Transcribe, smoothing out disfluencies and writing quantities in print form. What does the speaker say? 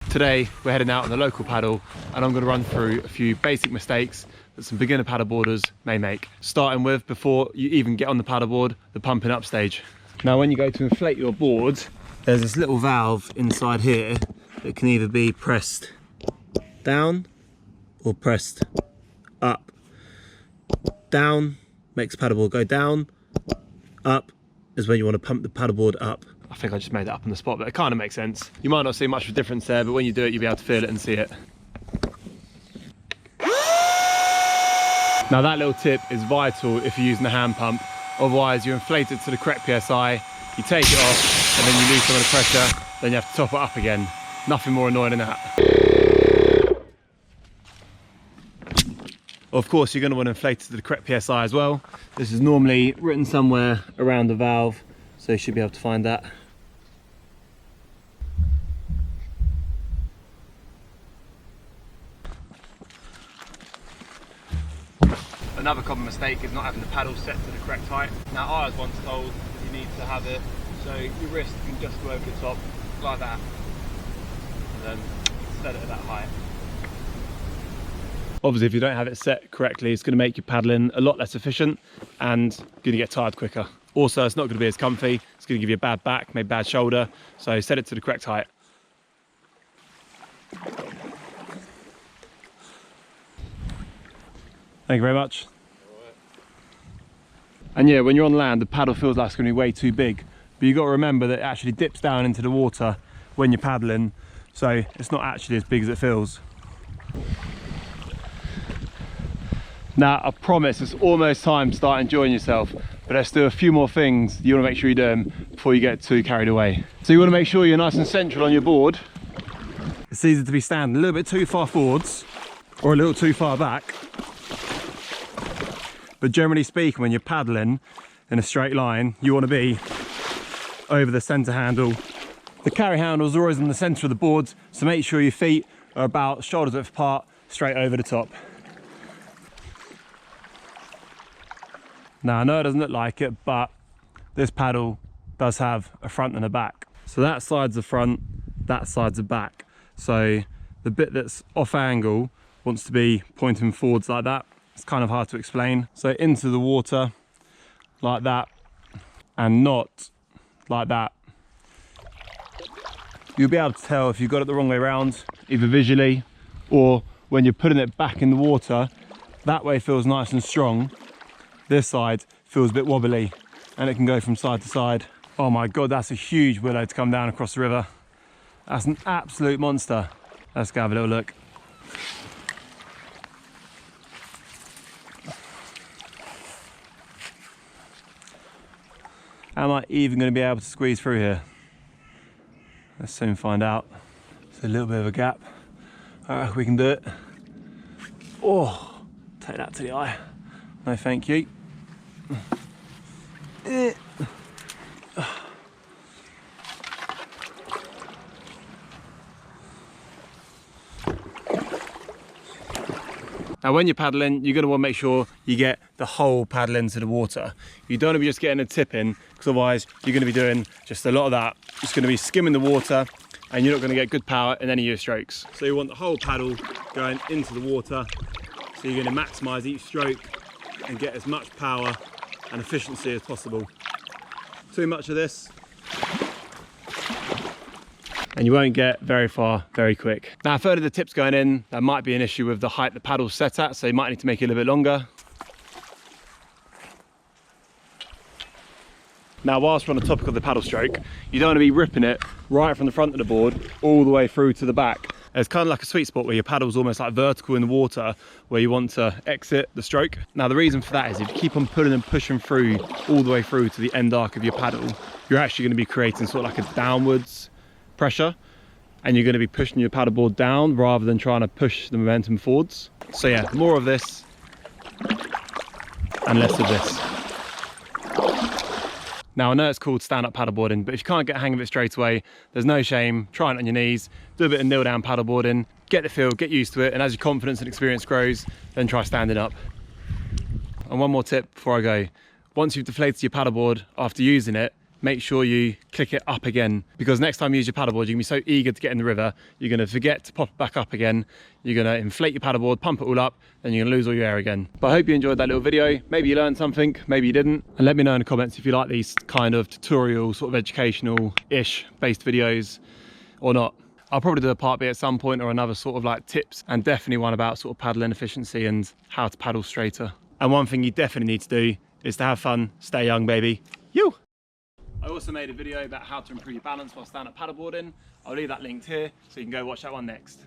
Today we're heading out on the local paddle and I'm going to run through a few basic mistakes that some beginner paddleboarders may make. Starting with, before you even get on the paddleboard, the pumping up stage. Now when you go to inflate your board, there's this little valve inside here that can either be pressed down or pressed up. Down makes the paddleboard go down, up is when you want to pump the paddleboard up. I think I just made that up on the spot, but it kind of makes sense. You might not see much of a difference there, but when you do it, you'll be able to feel it and see it. Now that little tip is vital if you're using the hand pump. Otherwise, you inflate it to the correct PSI, you take it off, and then you lose some of the pressure, then you have to top it up again. Nothing more annoying than that. Of course, you're going to want to inflate it to the correct PSI as well. This is normally written somewhere around the valve, so you should be able to find that. Another common mistake is not having the paddle set to the correct height. Now I was once told you need to have it so your wrist can just go over the top like that, and then set it at that height. Obviously if you don't have it set correctly, it's going to make your paddling a lot less efficient and going to get tired quicker. Also, it's not going to be as comfy, it's going to give you a bad back, maybe bad shoulder, so set it to the correct height. Thank you very much. And yeah, when you're on land, the paddle feels like it's going to be way too big, but you've got to remember that it actually dips down into the water when you're paddling, so it's not actually as big as it feels. Now, I promise it's almost time to start enjoying yourself, but there's still a few more things you want to make sure you're doing before you get too carried away. So you want to make sure you're nice and central on your board. It's easy to be standing a little bit too far forwards or a little too far back. But generally speaking, when you're paddling in a straight line, you want to be over the center handle. The carry handles are always in the center of the board, so make sure your feet are about shoulders width apart, straight over the top. Now I know it doesn't look like it, but this paddle does have a front and a back. So that side's the front, that side's the back. So the bit that's off angle wants to be pointing forwards like that. It's kind of hard to explain. So into the water like that, and not like that. You'll be able to tell if you've got it the wrong way around, either visually or when you're putting it back in the water. That way feels nice and strong. This side feels a bit wobbly and it can go from side to side. Oh my God, that's a huge willow to come down across the river. That's an absolute monster. Let's go have a little look. Am I even going to be able to squeeze through here? Let's soon find out. It's a little bit of a gap. I reckon we can do it. Oh, take that to the eye. No thank you. Now when you're paddling, you're going to want to make sure you get the whole paddle into the water. You don't want to be just getting a tip in, because otherwise you're going to be doing just a lot of that. It's going to be skimming the water and you're not going to get good power in any of your strokes. So you want the whole paddle going into the water. So you're going to maximise each stroke and get as much power and efficiency as possible. Too much of this and you won't get very far very quick. Now further the tips going in, there might be an issue with the height the paddle's set at, so you might need to make it a little bit longer. Now whilst we're on the topic of the paddle stroke, you don't want to be ripping it right from the front of the board all the way through to the back. It's kind of like a sweet spot where your paddle's almost like vertical in the water, where you want to exit the stroke. Now the reason for that is if you keep on pulling and pushing through all the way through to the end arc of your paddle, you're actually going to be creating sort of like a downwards pressure, and you're going to be pushing your paddleboard down rather than trying to push the momentum forwards. So yeah, more of this and less of this. Now I know it's called stand-up paddleboarding, but if you can't get a hang of it straight away, there's no shame. Try it on your knees, do a bit of kneel down paddleboarding, get the feel, get used to it, and as your confidence and experience grows, then try standing up. And one more tip before I go. Once you've deflated your paddleboard after using it, make sure you click it up again, because next time you use your paddleboard, you're gonna be so eager to get in the river, you're gonna forget to pop it back up again. You're gonna inflate your paddleboard, pump it all up, and you're gonna lose all your air again. But I hope you enjoyed that little video. Maybe you learned something, maybe you didn't. And let me know in the comments if you like these kind of tutorial, sort of educational-ish based videos or not. I'll probably do a part B at some point, or another sort of like tips, and definitely one about sort of paddling efficiency and how to paddle straighter. And one thing you definitely need to do is to have fun, stay young, baby. You! I also made a video about how to improve your balance while stand-up paddleboarding. I'll leave that linked here, so you can go watch that one next.